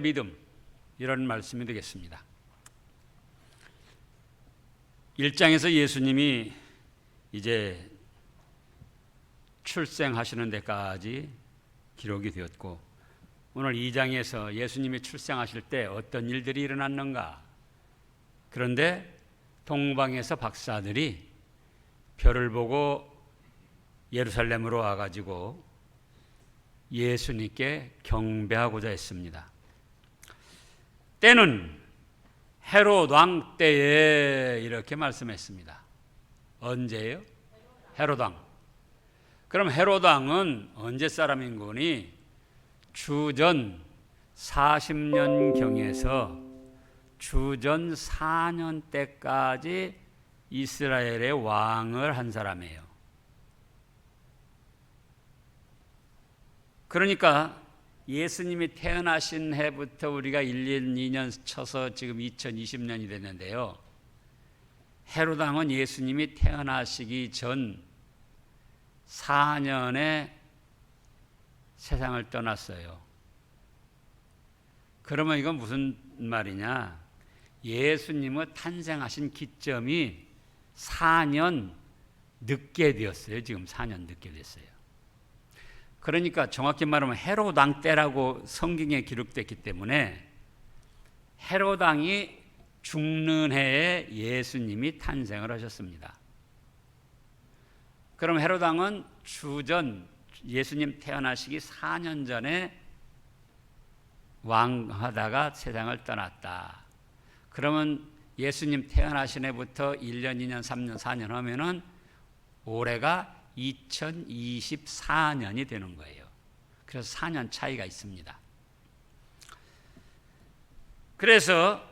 믿음, 이런 말씀이 되겠습니다. 1장에서 예수님이 이제 출생하시는 데까지 기록이 되었고, 오늘 2장에서 예수님이 출생하실 때 어떤 일들이 일어났는가. 그런데 동방에서 박사들이 별을 보고 예루살렘으로 와가지고 예수님께 경배하고자 했습니다. 때는 헤롯 왕 때에, 이렇게 말씀했습니다. 언제예요? 헤롯 왕. 그럼 헤롯 왕은 언제 사람인 거니? 주전 40년경에서 주전 4년 때까지 이스라엘의 왕을 한 사람이에요. 그러니까 예수님이 태어나신 해부터 우리가 1년, 2년 쳐서 지금 2020년이 됐는데요. 헤롯 왕은 예수님이 태어나시기 전 4년에 세상을 떠났어요. 그러면 이건 무슨 말이냐? 예수님의 탄생하신 기점이 4년 늦게 되었어요. 지금 4년 늦게 됐어요. 그러니까 정확히 말하면 헤롯 왕 때라고 성경에 기록됐기 때문에 헤롯 왕이 죽는 해에 예수님이 탄생을 하셨습니다. 그럼 헤롯 왕은 주전 예수님 태어나시기 4년 전에 왕하다가 세상을 떠났다. 그러면 예수님 태어나신 해부터 1년, 2년, 3년, 4년 하면은 올해가 2024년이 되는 거예요. 그래서 4년 차이가 있습니다. 그래서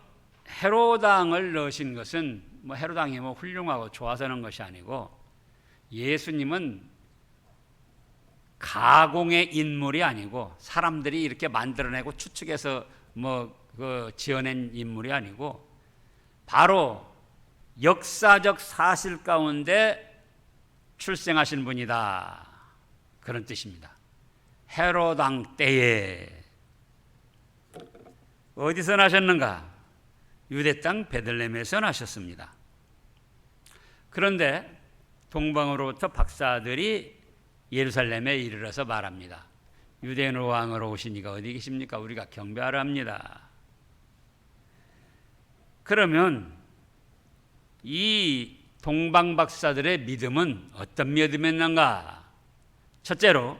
헤롯 왕을 넣으신 것은 헤롯 왕이 훌륭하고 좋아서 하는 것이 아니고, 예수님은 가공의 인물이 아니고, 사람들이 이렇게 만들어내고 추측해서 지어낸 인물이 아니고, 바로 역사적 사실 가운데 출생하신 분이다, 그런 뜻입니다. 헤롯 왕 때에. 어디서 나셨는가? 유대 땅 베들레헴에서 나셨습니다. 그런데 동방으로부터 박사들이 예루살렘에 이르러서 말합니다. 유대인 왕으로 오신 이가 어디 계십니까? 우리가 경배하려 합니다. 그러면 이 동방 박사들의 믿음은 어떤 믿음이었는가? 첫째로,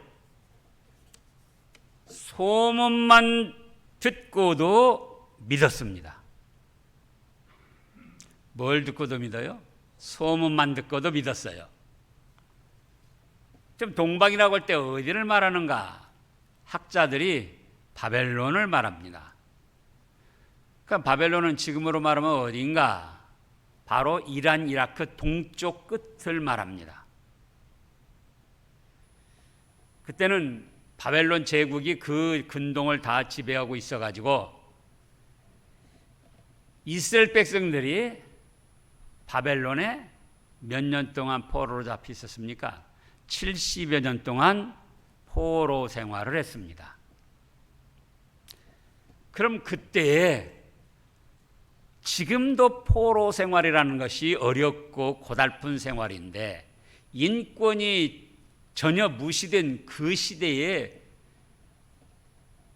소문만 듣고도 믿었습니다. 뭘 듣고도 믿어요? 소문만 듣고도 믿었어요. 지금 동방이라고 할 때 어디를 말하는가? 학자들이 바벨론을 말합니다. 그럼 바벨론은 지금으로 말하면 어딘가? 바로 이란, 이라크 동쪽 끝을 말합니다. 그때는 바벨론 제국이 그 근동을 다 지배하고 있어가지고 이스라엘 백성들이 바벨론에 몇 년 동안 포로로 잡혀 있었습니까? 70여 년 동안 포로 생활을 했습니다. 그럼 그때에 지금도 포로 생활이라는 것이 어렵고 고달픈 생활인데, 인권이 전혀 무시된 그 시대에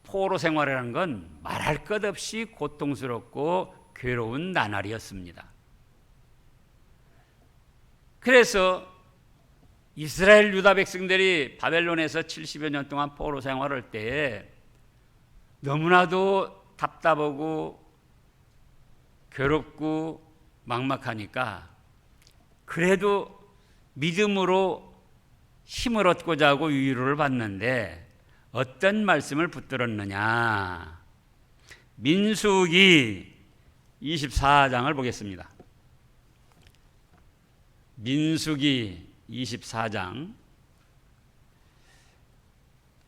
포로 생활이라는 건 말할 것 없이 고통스럽고 괴로운 나날이었습니다. 그래서 이스라엘 유다 백성들이 바벨론에서 70여 년 동안 포로 생활할 때에 너무나도 답답하고 괴롭고 막막하니까 그래도 믿음으로 힘을 얻고자 하고 위로를 받는데 어떤 말씀을 붙들었느냐? 민수기 24장을 보겠습니다. 민수기 24장,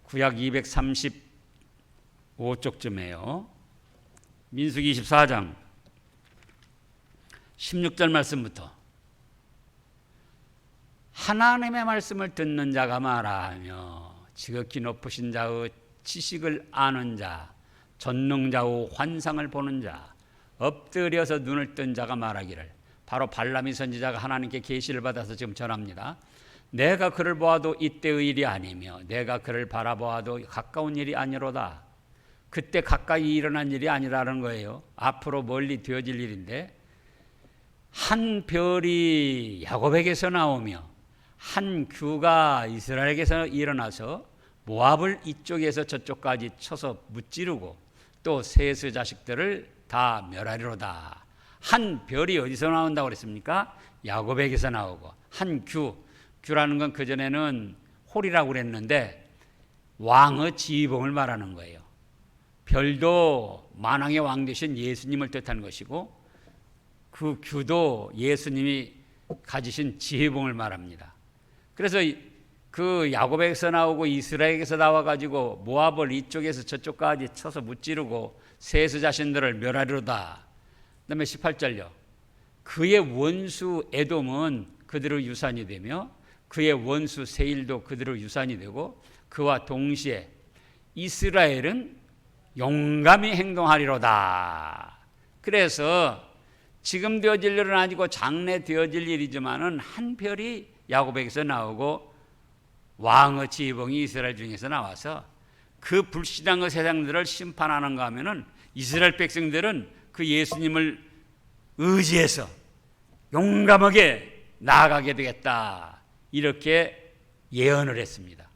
구약 235쪽쯤에요. 민수기 24장 16절 말씀부터, 하나님의 말씀을 듣는 자가 말하며 지극히 높으신 자의 지식을 아는 자, 전능자후 환상을 보는 자, 엎드려서 눈을 뜬 자가 말하기를, 바로 발람이 선지자가 하나님께 계시를 받아서 지금 전합니다. 내가 그를 보아도 이때의 일이 아니며 내가 그를 바라보아도 가까운 일이 아니로다. 그때 가까이 일어난 일이 아니라는 거예요. 앞으로 멀리 되어질 일인데, 한 별이 야곱에게서 나오며 한 규가 이스라엘에게서 일어나서 모압을 이쪽에서 저쪽까지 쳐서 무찌르고 또 셋의 자식들을 다 멸하리로다. 한 별이 어디서 나온다고 그랬습니까? 야곱에게서 나오고, 한 규라는 건 그전에는 홀이라고 그랬는데 왕의 지휘봉을 말하는 거예요. 별도 만왕의 왕 되신 예수님을 뜻하는 것이고, 그 규도 예수님이 가지신 지휘봉을 말합니다. 그래서 그 야곱에게서 나오고 이스라엘에게서 나와가지고 모압을 이쪽에서 저쪽까지 쳐서 무찌르고 셋의 자신들을 멸하리로다. 그 다음에 18절요. 그의 원수 에돔은 그들의 유산이 되며 그의 원수 세일도 그들의 유산이 되고, 그와 동시에 이스라엘은 용감히 행동하리로다. 그래서 지금 되어질 일은 아니고 장래 되어질 일이지만은 한 별이 야곱에게서 나오고 왕의 지휘봉이 이스라엘 중에서 나와서 그 불신앙의 세상들을 심판하는가 하면은 이스라엘 백성들은 그 예수님을 의지해서 용감하게 나아가게 되겠다, 이렇게 예언을 했습니다.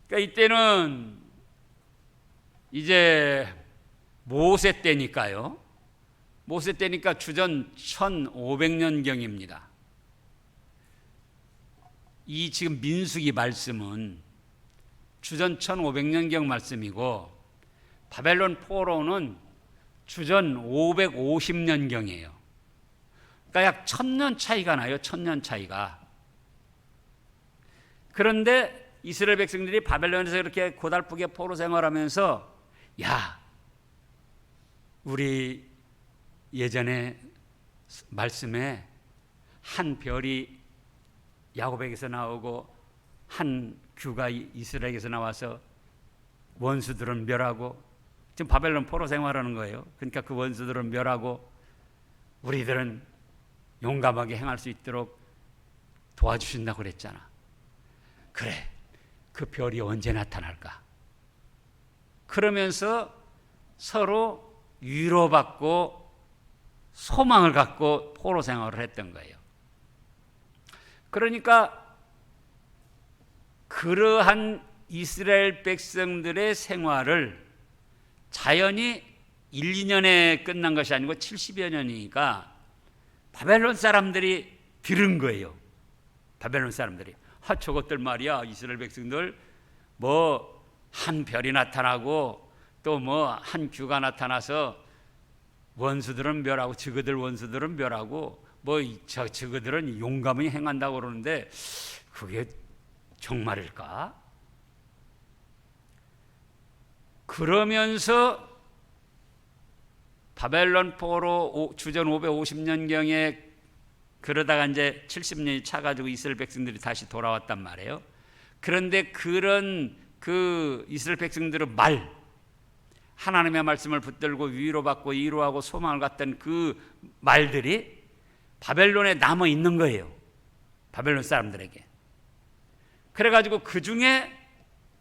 그러니까 이때는 이제 모세 때니까요. 모세 때니까 주전 1500년경입니다. 이 지금 민수기 말씀은 주전 1500년경 말씀이고, 바벨론 포로는 주전 550년경이에요. 그러니까 약 1000년 차이가 나요. 1000년 차이가. 그런데 이스라엘 백성들이 바벨론에서 이렇게 고달프게 포로 생활하면서, 야, 우리 예전에 말씀에 한 별이 야곱에게서 나오고 한 규가 이스라엘에게서 나와서 원수들은 멸하고, 지금 바벨론 포로 생활하는 거예요. 그러니까 그 원수들은 멸하고 우리들은 용감하게 행할 수 있도록 도와주신다고 그랬잖아. 그래, 그 별이 언제 나타날까? 그러면서 서로 위로받고 소망을 갖고 포로 생활을 했던 거예요. 그러니까 그러한 이스라엘 백성들의 생활을 자연히 1, 2년에 끝난 것이 아니고 70여 년이니까 바벨론 사람들이 들은 거예요. 바벨론 사람들이, 저것들 말이야, 이스라엘 백성들 뭐 한 별이 나타나고 또 뭐 한 규가 나타나서 원수들은 멸하고 저그들 원수들은 멸하고 뭐 저그들은 용감히 행한다고 그러는데 그게 정말일까? 그러면서 바벨론 포로 주전 550년경에 그러다가 이제 70년이 차가지고 이스라엘 백성들이 다시 돌아왔단 말이에요. 그런데 그런 그 이스라엘 백성들의 하나님의 말씀을 붙들고 위로받고 위로하고 소망을 갖던 그 말들이 바벨론에 남아 있는 거예요. 바벨론 사람들에게. 그래가지고 그 중에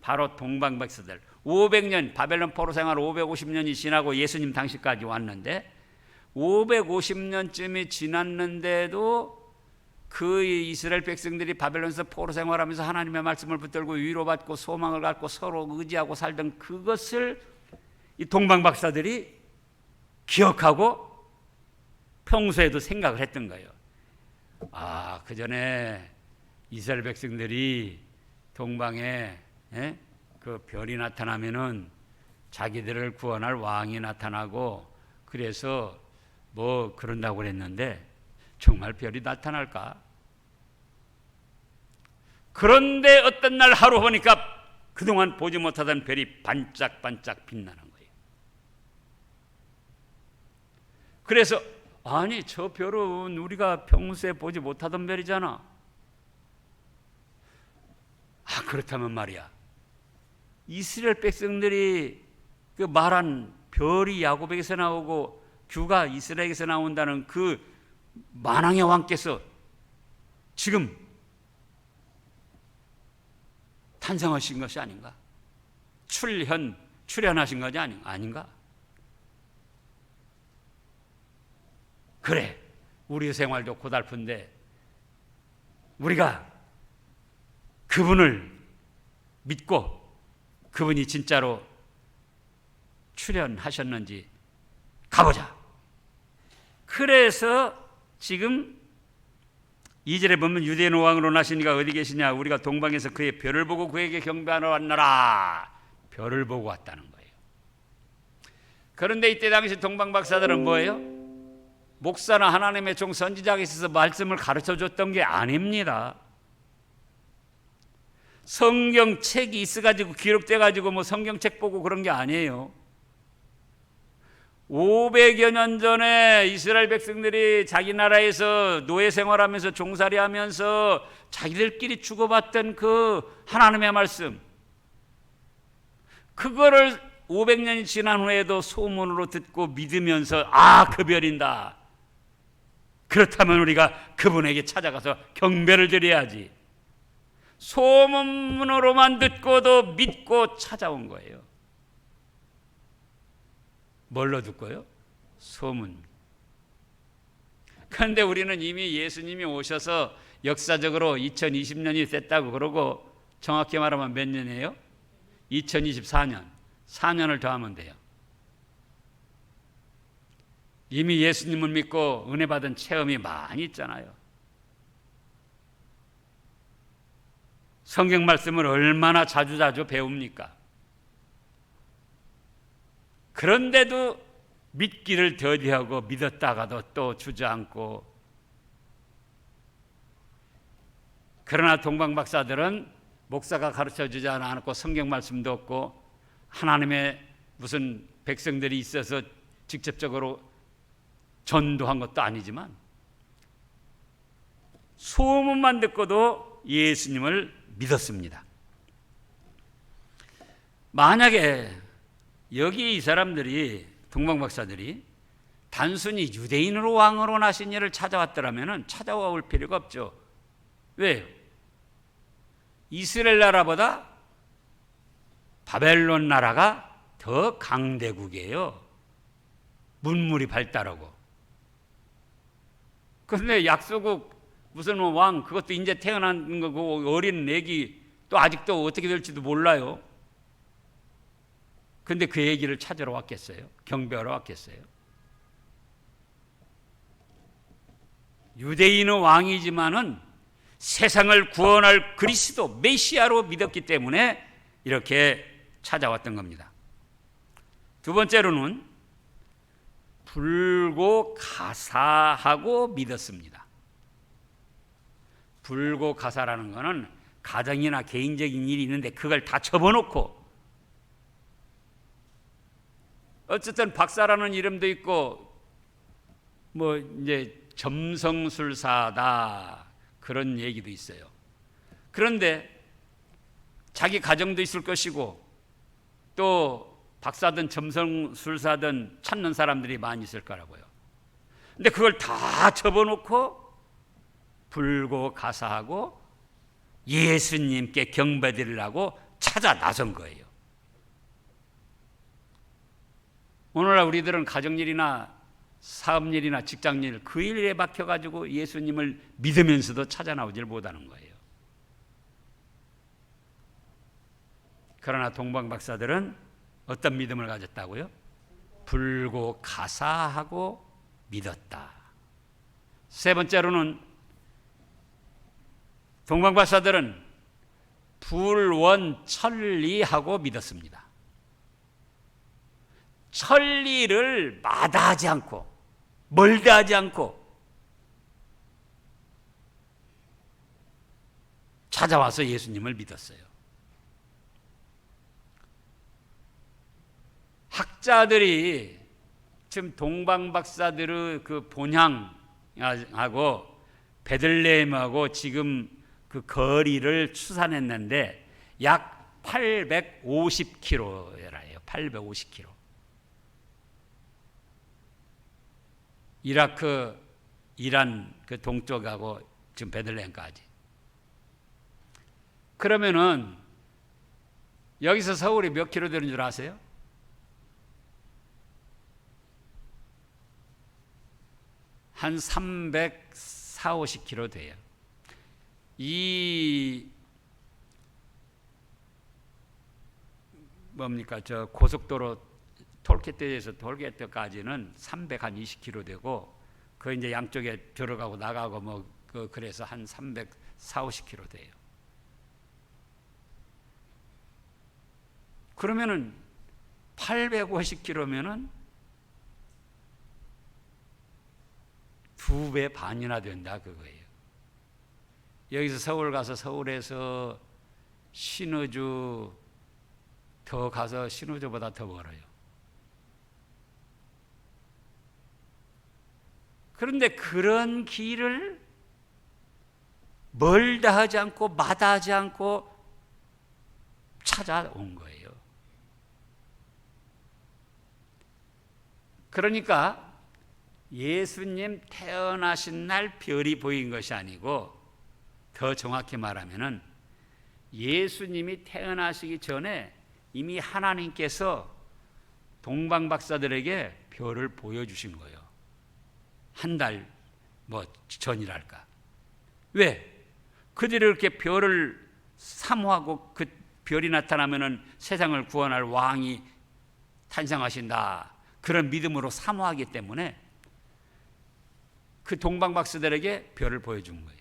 바로 동방백성들 500년, 바벨론 포로 생활 550년이 지나고 예수님 당시까지 왔는데 550년쯤이 지났는데도 그 이스라엘 백성들이 바벨론에서 포로 생활하면서 하나님의 말씀을 붙들고 위로받고 소망을 갖고 서로 의지하고 살던 그것을 이 동방박사들이 기억하고 평소에도 생각을 했던 거예요. 그 전에 이스라엘 백성들이 동방에 그 별이 나타나면은 자기들을 구원할 왕이 나타나고 그래서 뭐 그런다고 그랬는데 정말 별이 나타날까? 그런데 어떤 날 하루 보니까 그동안 보지 못하던 별이 반짝반짝 빛나는 거예요. 그래서 아니 저 별은 우리가 평소에 보지 못하던 별이잖아. 그렇다면 말이야, 이스라엘 백성들이 그 말한 별이 야곱에게서 나오고 규가 이스라엘에게서 나온다는 그 만왕의 왕께서 지금 탄생하신 것이 아닌가? 출현하신 것이 아닌가? 그래, 우리 생활도 고달픈데 우리가 그분을 믿고 그분이 진짜로 출현하셨는지 가보자. 그래서 지금 2절에 보면 유대인 왕으로 나신 이가 어디 계시냐? 우리가 동방에서 그의 별을 보고 그에게 경배하러 왔노라. 별을 보고 왔다는 거예요. 그런데 이때 당시 동방 박사들은 뭐예요? 목사나 하나님의 종 선지자가 있어서 말씀을 가르쳐 줬던 게 아닙니다. 성경책이 있어가지고 기록돼가지고 뭐 성경책 보고 그런 게 아니에요. 500여 년 전에 이스라엘 백성들이 자기 나라에서 노예 생활하면서 종살이 하면서 자기들끼리 주고받던 그 하나님의 말씀, 그거를 500년이 지난 후에도 소문으로 듣고 믿으면서 그 별인다. 그렇다면 우리가 그분에게 찾아가서 경배를 드려야지. 소문으로만 듣고도 믿고 찾아온 거예요. 뭘로 듣고요? 소문. 그런데 우리는 이미 예수님이 오셔서 역사적으로 2020년이 됐다고 그러고, 정확히 말하면 몇 년이에요? 2024년. 4년을 더하면 돼요. 이미 예수님을 믿고 은혜 받은 체험이 많이 있잖아요. 성경 말씀을 얼마나 자주자주 배웁니까? 그런데도 믿기를 더디하고 믿었다가도 또 주저앉고. 그러나 동방 박사들은 목사가 가르쳐주지 않았고 성경 말씀도 없고 하나님의 무슨 백성들이 있어서 직접적으로 전도한 것도 아니지만 소문만 듣고도 예수님을 믿었습니다. 만약에 여기 이 사람들이, 동방 박사들이 단순히 유대인으로 왕으로 나신 이를 찾아왔더라면 찾아와 올 필요가 없죠. 왜요? 이스라엘 나라보다 바벨론 나라가 더 강대국이에요. 문물이 발달하고. 그런데 약소국 무슨 왕, 그것도 이제 태어난 거고 어린 애기 또 아직도 어떻게 될지도 몰라요. 근데 그 얘기를 찾으러 왔겠어요? 경배하러 왔겠어요? 유대인의 왕이지만은 세상을 구원할 그리스도 메시아로 믿었기 때문에 이렇게 찾아왔던 겁니다. 두 번째로는 불고 가사하고 믿었습니다. 불고 가사라는 것은 가정이나 개인적인 일이 있는데 그걸 다 접어놓고, 어쨌든 박사라는 이름도 있고 뭐 이제 점성술사다 그런 얘기도 있어요. 그런데 자기 가정도 있을 것이고 또 박사든 점성술사든 찾는 사람들이 많이 있을 거라고요. 근데 그걸 다 접어놓고 불고 가사하고 예수님께 경배드리려고 찾아 나선 거예요. 오늘날 우리들은 가정일이나 사업일이나 직장일 그 일에 박혀가지고 예수님을 믿으면서도 찾아 나오질 못하는 거예요. 그러나 동방 박사들은 어떤 믿음을 가졌다고요? 불고 가사하고 믿었다. 세 번째로는 동방 박사들은 불원천리하고 믿었습니다. 천리를 마다하지 않고 멀다하지 않고 찾아와서 예수님을 믿었어요. 학자들이 지금 동방 박사들의 그 본향하고 베들레헴하고 지금 그 거리를 추산했는데 약 850km예요. 850km. 이라크, 이란 그 동쪽하고 지금 베들레헴까지. 그러면은 여기서 서울이 몇 킬로 되는 줄 아세요? 한 340, 50킬로 돼요. 이 뭡니까? 저 고속도로 톨게이트에서 톨게이트까지는 320킬로 되고 그 이제 양쪽에 들어가고 나가고 뭐 그래서 한 340, 50킬로 돼요. 그러면은 850킬로면은 2배 반이나 된다 그거예요. 여기서 서울 가서 서울에서 신의주 더 가서 신의주보다 더 멀어요. 그런데 그런 길을 멀다 하지 않고 마다하지 않고 찾아온 거예요. 그러니까 예수님 태어나신 날 별이 보인 것이 아니고 더 정확히 말하면은 예수님이 태어나시기 전에 이미 하나님께서 동방박사들에게 별을 보여주신 거예요. 한 달 뭐 전이랄까. 왜? 그들이 이렇게 별을 사모하고 그 별이 나타나면은 세상을 구원할 왕이 탄생하신다. 그런 믿음으로 사모하기 때문에 그 동방박사들에게 별을 보여준 거예요.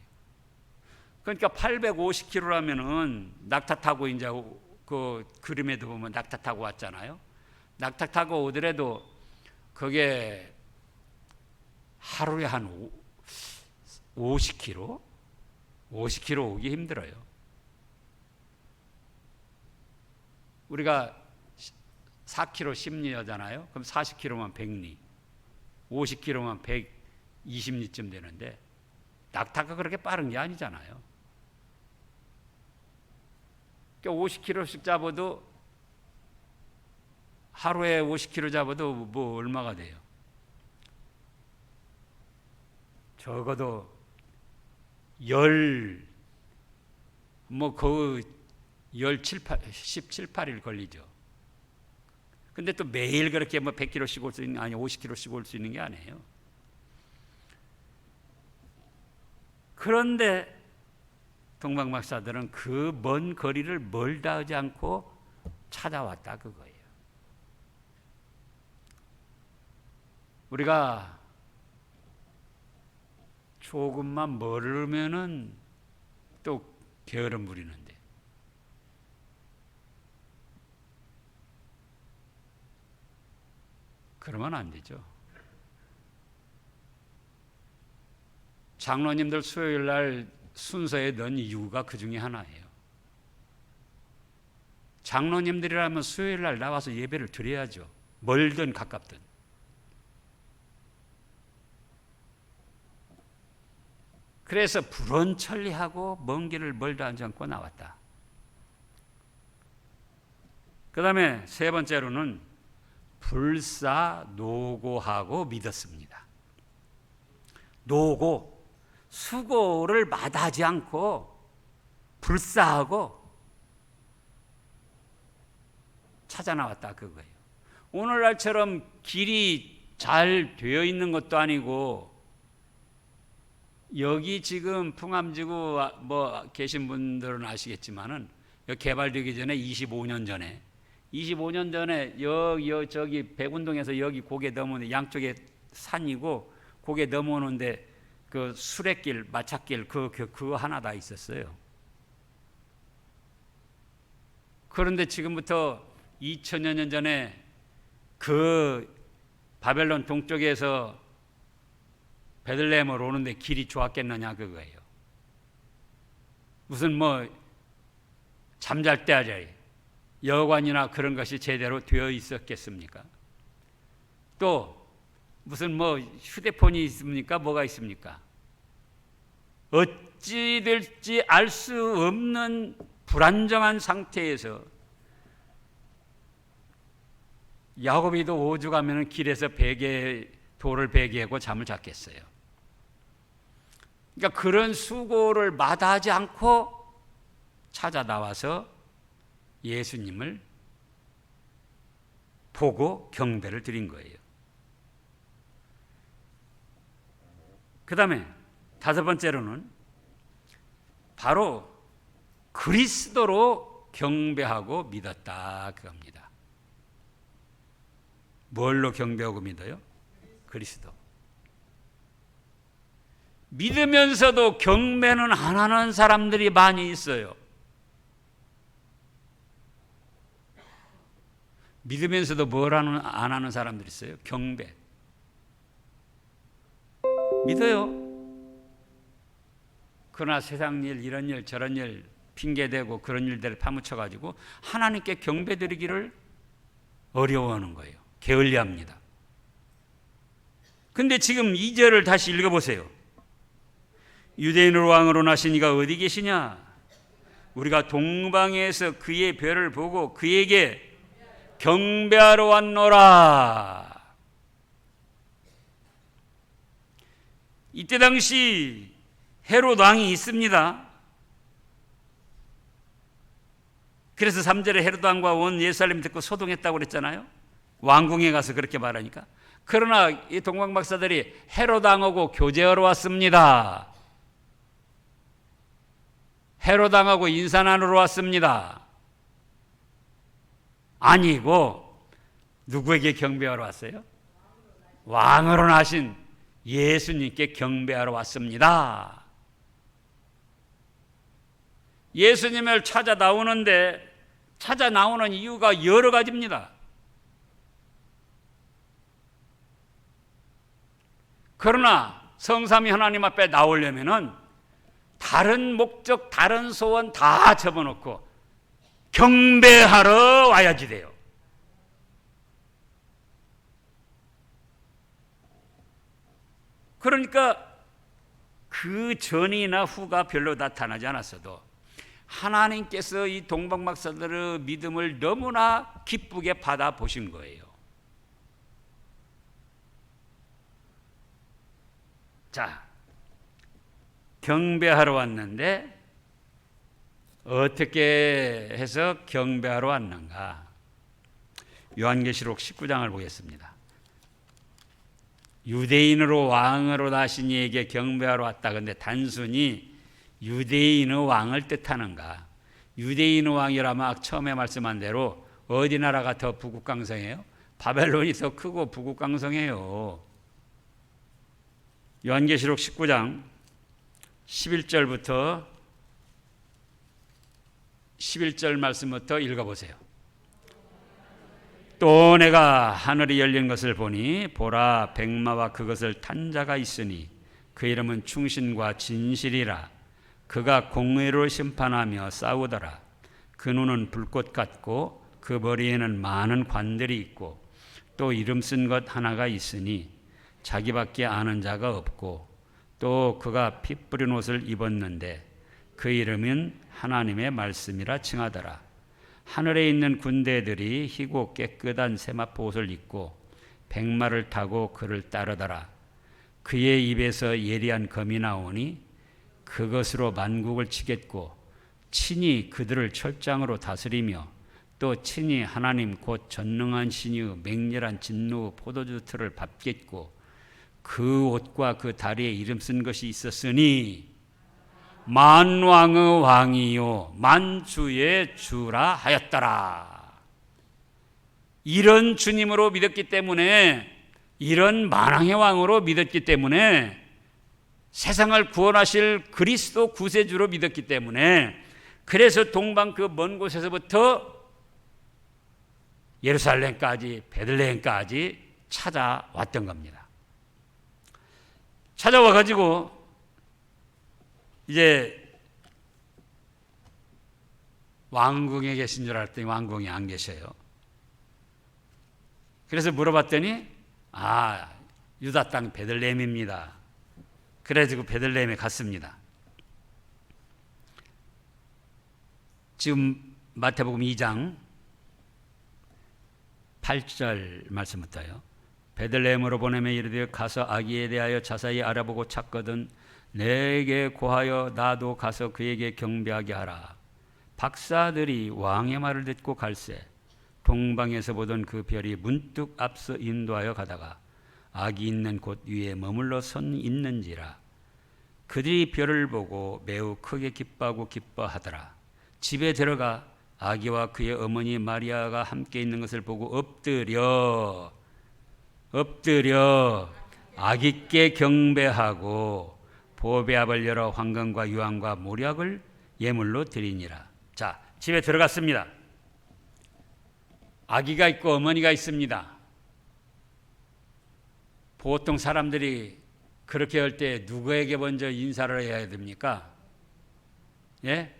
그러니까 850km라면은 낙타 타고 이제 그 그림에도 보면 낙타 타고 왔잖아요. 낙타 타고 오더라도 그게 하루에 한 50km? 50km 오기 힘들어요. 우리가 4km 10리잖아요. 그럼 40km만 100리, 50km만 120리쯤 되는데 낙타가 그렇게 빠른 게 아니잖아요. 그러니까 50km씩 잡아도 하루에 50km 잡아도 뭐 얼마가 돼요? 적어도 그 17, 18일 걸리죠. 근데 또 매일 그렇게 뭐 100km씩 올 수 있는, 아니 50km씩 올 수 있는 게 아니에요. 그런데 동방박사들은 그 먼 거리를 멀다 하지 않고 찾아왔다 그거예요. 우리가 조금만 멀으면은 또 게으름 부리는데 그러면 안 되죠. 장로님들 수요일 날 순서에 넣은 이유가 그 중에 하나예요. 장로님들이라면 수요일 날 나와서 예배를 드려야죠. 멀든 가깝든. 그래서 불언천리하고 먼 길을 멀다 하지 않고 나왔다. 그 다음에 세 번째로는 불사노고하고 믿었습니다. 노고, 수고를 마다하지 않고 불사하고 찾아 나왔다 그거예요. 오늘날처럼 길이 잘 되어 있는 것도 아니고 여기 지금 풍암지구 뭐 계신 분들은 아시겠지만은 여기 개발되기 전에 25년 전에 저기 백운동에서 여기 고개 넘어오는 양쪽에 산이고 고개 넘어오는데 그 수레길, 마차길 그거 하나 다 있었어요. 그런데 지금부터 2000여 년 전에 그 바벨론 동쪽에서 베들레헴으로 오는데 길이 좋았겠느냐 그거예요. 무슨 뭐 잠잘 때 하자 여관이나 그런 것이 제대로 되어 있었겠습니까? 또 무슨 뭐 휴대폰이 있습니까? 뭐가 있습니까? 어찌 될지 알 수 없는 불안정한 상태에서 야곱이도 오죽하면 길에서 베개 돌을 베개하고 잠을 잤겠어요. 그러니까 그런 수고를 마다하지 않고 찾아 나와서 예수님을 보고 경배를 드린 거예요. 그 다음에 다섯 번째로는 바로 그리스도로 경배하고 믿었다 그겁니다. 뭘로 경배하고 믿어요? 그리스도. 믿으면서도 경배는 안 하는 사람들이 많이 있어요. 믿으면서도 안 하는 사람들이 있어요? 경배. 믿어요. 그러나 세상 일, 이런 일, 저런 일 핑계대고 그런 일들을 파묻혀가지고 하나님께 경배드리기를 어려워하는 거예요. 게을리합니다. 근데 지금 2절을 다시 읽어보세요. 유대인으로 왕으로 나신 이가 어디 계시냐? 우리가 동방에서 그의 별을 보고 그에게 경배하러 왔노라. 이때 당시 헤롯 왕이 있습니다. 그래서 3절에 헤롯 왕과 온 예루살렘 듣고 소동했다고 그랬잖아요. 왕궁에 가서 그렇게 말하니까. 그러나 이 동방 박사들이 헤롯 왕하고 교제하러 왔습니다. 헤롯 왕하고 인사 나누러 왔습니다. 아니고 누구에게 경배하러 왔어요? 왕으로 나신 예수님께 경배하러 왔습니다. 예수님을 찾아 나오는 이유가 여러 가지입니다. 그러나 성삼위 하나님 앞에 나오려면은 다른 목적, 다른 소원 다 접어놓고 경배하러 와야지 돼요. 그러니까 그 전이나 후가 별로 나타나지 않았어도 하나님께서 이 동방박사들의 믿음을 너무나 기쁘게 받아보신 거예요. 자, 경배하러 왔는데 어떻게 해서 경배하러 왔는가? 요한계시록 19장을 보겠습니다. 유대인으로 왕으로 나신 이에게 경배하러 왔다. 근데 단순히 유대인의 왕을 뜻하는가? 유대인의 왕이라면 처음에 말씀한 대로 어디 나라가 더 부국강성해요? 바벨론이 더 크고 부국강성해요. 요한계시록 19장 11절 말씀부터 읽어보세요. 또 내가 하늘이 열린 것을 보니 보라 백마와 그것을 탄 자가 있으니 그 이름은 충신과 진실이라. 그가 공의로 심판하며 싸우더라. 그 눈은 불꽃 같고 그 머리에는 많은 관들이 있고 또 이름 쓴 것 하나가 있으니 자기밖에 아는 자가 없고 또 그가 피 뿌린 옷을 입었는데 그 이름은 하나님의 말씀이라 칭하더라. 하늘에 있는 군대들이 희고 깨끗한 세마포 옷을 입고 백마를 타고 그를 따르더라. 그의 입에서 예리한 검이 나오니 그것으로 만국을 치겠고 친히 그들을 철장으로 다스리며 또 친히 하나님 곧 전능한 신의 맹렬한 진노 포도주 틀을 밟겠고 그 옷과 그 다리에 이름 쓴 것이 있었으니 만왕의 왕이요 만주의 주라 하였더라. 이런 주님으로 믿었기 때문에, 이런 만왕의 왕으로 믿었기 때문에, 세상을 구원하실 그리스도 구세주로 믿었기 때문에, 그래서 동방 그 먼 곳에서부터 예루살렘까지 베들레헴까지 찾아왔던 겁니다. 찾아와 가지고 이제 왕궁에 계신 줄 알았더니 왕궁에 안 계셔요. 그래서 물어봤더니 유다 땅 베들레헴입니다. 그래가지고 베들레헴에 갔습니다. 지금 마태복음 2장 8절 말씀부터요. 베들레헴으로 보내며 이르되 가서 아기에 대하여 자세히 알아보고 찾거든 내게 고하여 나도 가서 그에게 경배하게 하라. 박사들이 왕의 말을 듣고 갈새 동방에서 보던 그 별이 문득 앞서 인도하여 가다가 아기 있는 곳 위에 머물러 선 있는지라. 그들이 별을 보고 매우 크게 기뻐하고 기뻐하더라. 집에 들어가 아기와 그의 어머니 마리아가 함께 있는 것을 보고 엎드려 아기께 경배하고 보배압을 열어 황금과 유황과 모략을 예물로 드리니라. 자, 집에 들어갔습니다. 아기가 있고 어머니가 있습니다. 보통 사람들이 그렇게 할 때 누구에게 먼저 인사를 해야 됩니까? 예?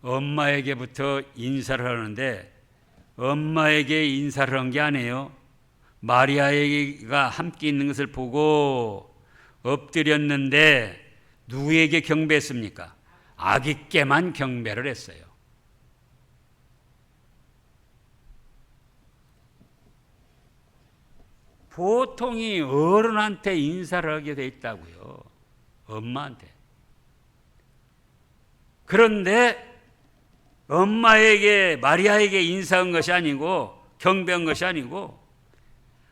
엄마에게부터 인사를 하는데 엄마에게 인사를 한 게 아니에요. 마리아가 함께 있는 것을 보고 엎드렸는데 누구에게 경배했습니까? 아기께만 경배를 했어요. 보통이 어른한테 인사를 하게 돼 있다고요. 엄마한테. 그런데 엄마에게 마리아에게 인사한 것이 아니고 경배한 것이 아니고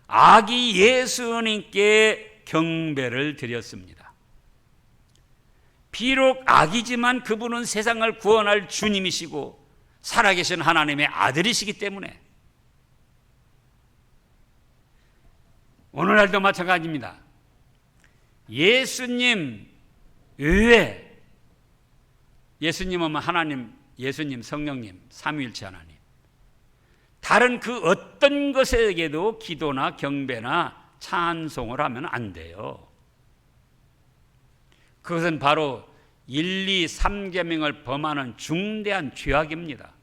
아기 예수님께 경배를 드렸습니다. 비록 아기지만 그분은 세상을 구원할 주님이시고 살아계신 하나님의 아들이시기 때문에 오늘날도 마찬가지입니다. 예수님 외에 예수님은 하나님, 예수님, 성령님, 삼위일체 하나님 다른 그 어떤 것에게도 기도나 경배나 찬송을 하면 안 돼요. 그것은 바로 1, 2, 3계명을 범하는 중대한 죄악입니다.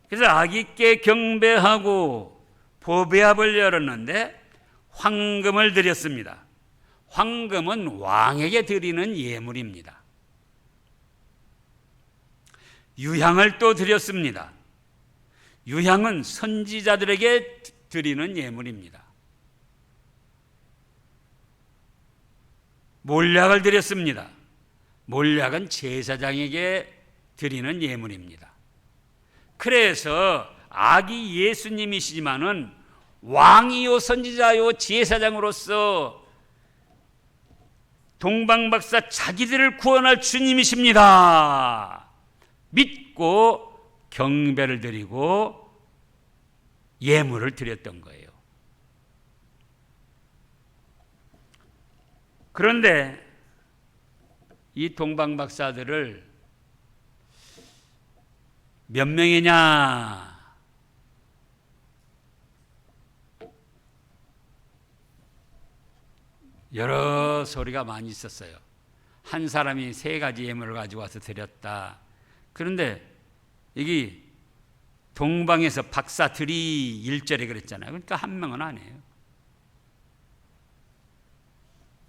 그래서 아기께 경배하고 보배압을 열었는데 황금을 드렸습니다. 황금은 왕에게 드리는 예물입니다. 유향을 또 드렸습니다. 유향은 선지자들에게 드리는 예물입니다. 몰약을 드렸습니다. 몰약은 제사장에게 드리는 예물입니다. 그래서 아기 예수님이시지만은 왕이요 선지자요 제사장으로서 동방박사 자기들을 구원할 주님이십니다. 믿고 경배를 드리고 예물을 드렸던 거예요. 그런데 이 동방박사들을 몇 명이냐? 여러 소리가 많이 있었어요. 한 사람이 3가지 예물을 가지고 와서 드렸다. 그런데 여기 동방에서 박사들이 1절에 그랬잖아요. 그러니까 한 명은 아니에요.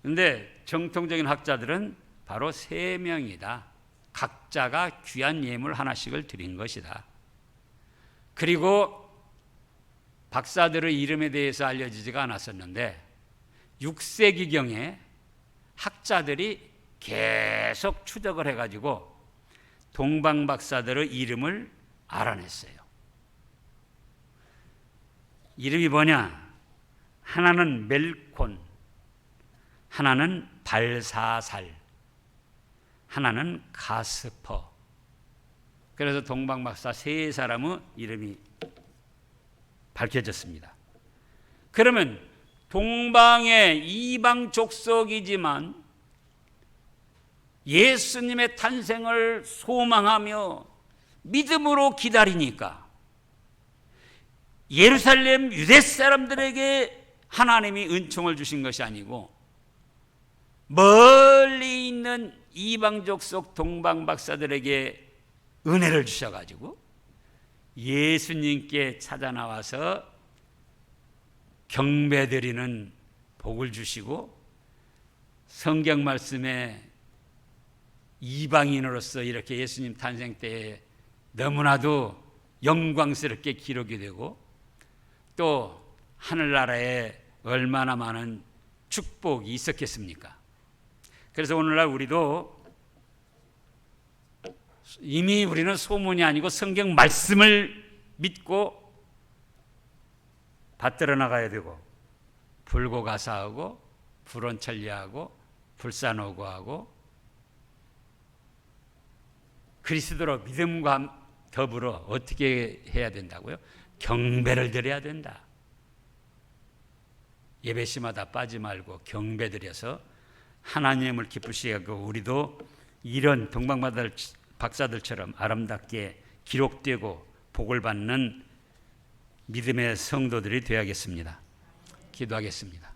그런데 정통적인 학자들은 바로 3명이다. 각자가 귀한 예물 하나씩을 드린 것이다. 그리고 박사들의 이름에 대해서 알려지지가 않았었는데 6세기경에 학자들이 계속 추적을 해가지고 동방박사들의 이름을 알아냈어요. 이름이 뭐냐? 하나는 멜콘, 하나는 발사살, 하나는 가스퍼. 그래서 동방박사 3사람의 이름이 밝혀졌습니다. 그러면 동방의 이방 족속이지만 예수님의 탄생을 소망하며 믿음으로 기다리니까 예루살렘 유대 사람들에게 하나님이 은총을 주신 것이 아니고 멀리 있는 이방 족속 동방 박사들에게 은혜를 주셔가지고 예수님께 찾아 나와서 경배드리는 복을 주시고 성경 말씀에 이방인으로서 이렇게 예수님 탄생 때에 너무나도 영광스럽게 기록이 되고 또 하늘나라에 얼마나 많은 축복이 있었겠습니까? 그래서 오늘날 우리도 이미 우리는 소문이 아니고 성경 말씀을 믿고 받들어 나가야 되고 불고가사하고 불원천리하고 불사노고하고 그리스도로 믿음과 더불어 어떻게 해야 된다고요? 경배를 드려야 된다. 예배시마다 빠지 말고 경배 드려서 하나님을 기쁘시게 하고 우리도 이런 동방박사들처럼 아름답게 기록되고 복을 받는 믿음의 성도들이 되어야겠습니다. 기도하겠습니다.